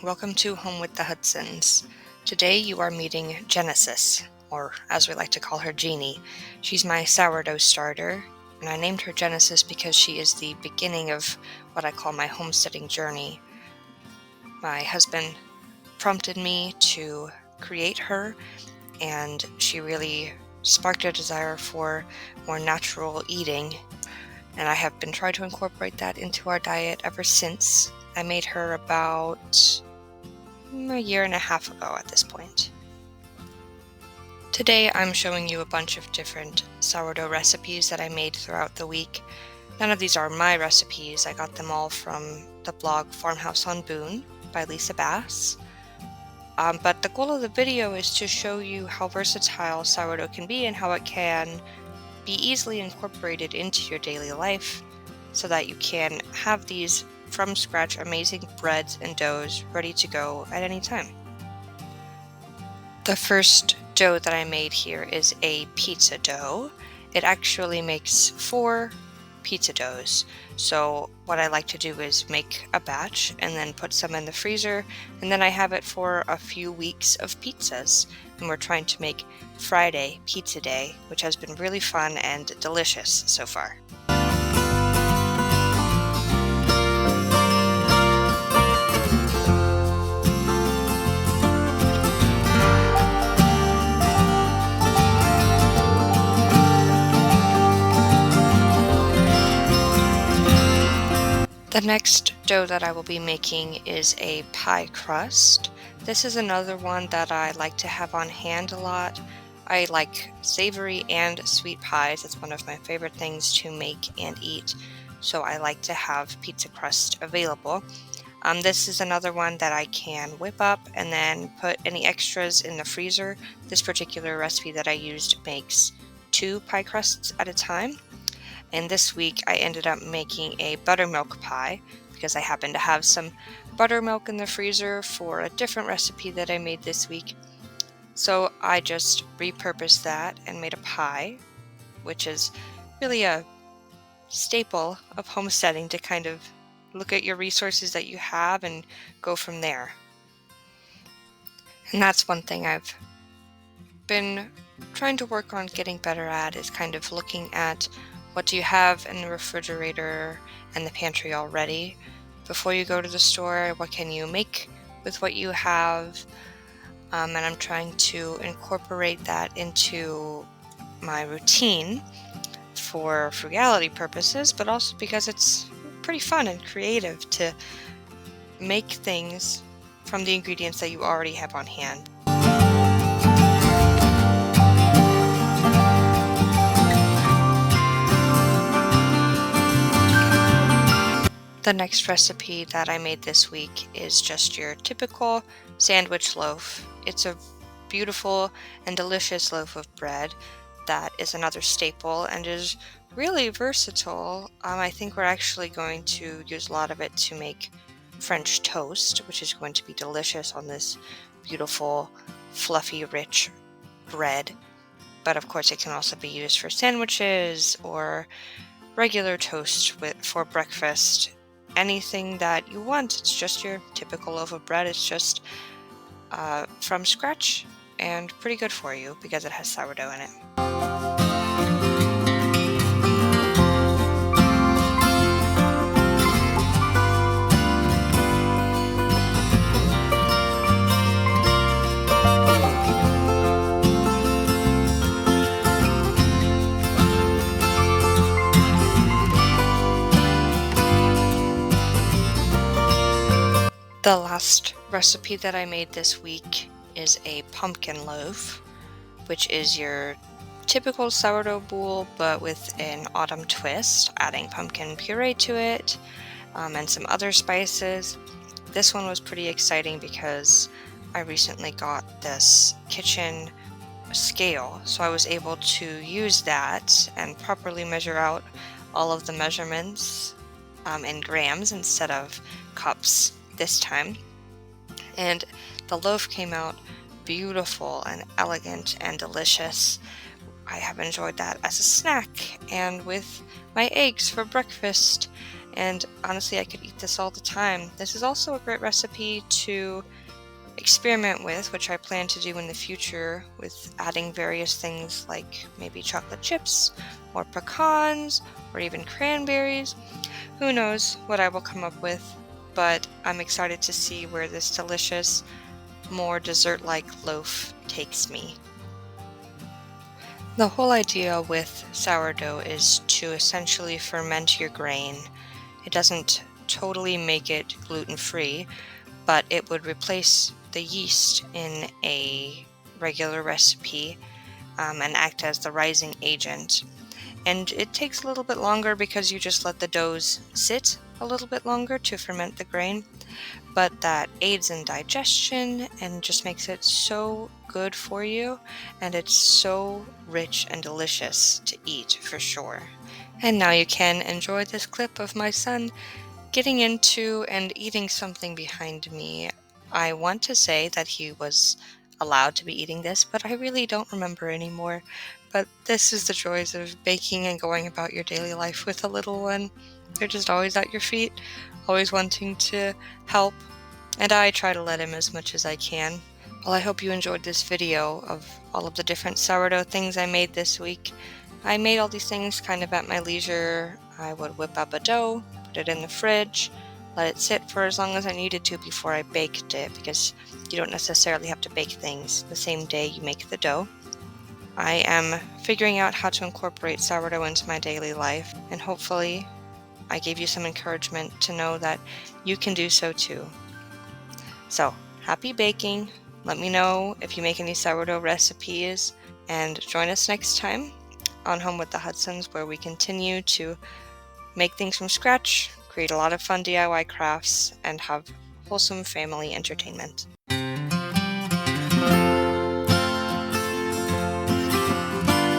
welcome to Home with the Hudsons. Today you are meeting Genesis, or as we like to call her, Jeannie. She's my sourdough starter, and I named her Genesis because she is the beginning of what I call my homesteading journey. My husband prompted me to create her, and she really sparked a desire for more natural eating, and I have been trying to incorporate that into our diet ever since. I made her about a year and a half ago at this point. Today I'm showing you a bunch of different sourdough recipes that I made throughout the week. None of these are my recipes. I got them all from the blog Farmhouse on Boone by Lisa Bass. But the goal of the video is to show you how versatile sourdough can be and how it can be easily incorporated into your daily life so that you can have these from scratch amazing breads and doughs ready to go at any time. The first dough that I made here is a pizza dough. It actually makes 4 pizza doughs. So what I like to do is make a batch and then put some in the freezer, and then I have it for a few weeks of pizzas. And we're trying to make Friday Pizza Day, which has been really fun and delicious so far. The next dough that I will be making is a pie crust. This is another one that I like to have on hand a lot. I like savory and sweet pies. It's one of my favorite things to make and eat, so I like to have pizza crust available. This is another one that I can whip up and then put any extras in the freezer. This particular recipe that I used makes 2 pie crusts at a time. And this week I ended up making a buttermilk pie because I happen to have some buttermilk in the freezer for a different recipe that I made this week. So I just repurposed that and made a pie, which is really a staple of homesteading, to kind of look at your resources that you have and go from there. And that's one thing I've been trying to work on getting better at, is kind of looking at what do you have in the refrigerator and the pantry already before you go to the store. What can you make with what you have? And I'm trying to incorporate that into my routine for frugality purposes, but also because it's pretty fun and creative to make things from the ingredients that you already have on hand. The next recipe that I made this week is just your typical sandwich loaf. It's a beautiful and delicious loaf of bread that is another staple and is really versatile. I think we're actually going to use a lot of it to make French toast, which is going to be delicious on this beautiful, fluffy, rich bread. But of course it can also be used for sandwiches or regular toast for breakfast. Anything that you want. It's just your typical loaf of bread. It's just from scratch and pretty good for you because it has sourdough in it. The last recipe that I made this week is a pumpkin loaf, which is your typical sourdough bowl but with an autumn twist, adding pumpkin puree to it and some other spices. This one was pretty exciting because I recently got this kitchen scale, so I was able to use that and properly measure out all of the measurements in grams instead of cups this time, and the loaf came out beautiful and elegant and delicious. I have enjoyed that as a snack and with my eggs for breakfast, and honestly I could eat this all the time. This is also a great recipe to experiment with, which I plan to do in the future, with adding various things like maybe chocolate chips or pecans or even cranberries. Who knows what I will come up with, but I'm excited to see where this delicious, more dessert-like loaf takes me. The whole idea with sourdough is to essentially ferment your grain. It doesn't totally make it gluten-free, but it would replace the yeast in a regular recipe and act as the rising agent. And it takes a little bit longer because you just let the doughs sit a little bit longer to ferment the grain, but that aids in digestion and just makes it so good for you, and it's so rich and delicious to eat for sure. And now you can enjoy this clip of my son getting into and eating something behind me. I want to say that he was allowed to be eating this, but I really don't remember anymore. But this is the joys of baking and going about your daily life with a little one. They're just always at your feet, always wanting to help, and I try to let him as much as I can. Well, I hope you enjoyed this video of all of the different sourdough things I made this week. I made all these things kind of at my leisure. I would whip up a dough, put it in the fridge, let it sit for as long as I needed to before I baked it, because you don't necessarily have to bake things the same day you make the dough. I am figuring out how to incorporate sourdough into my daily life, and hopefully I gave you some encouragement to know that you can do so too. So, happy baking! Let me know if you make any sourdough recipes, and join us next time on Home with the Hudsons, where we continue to make things from scratch, create a lot of fun DIY crafts, and have wholesome family entertainment.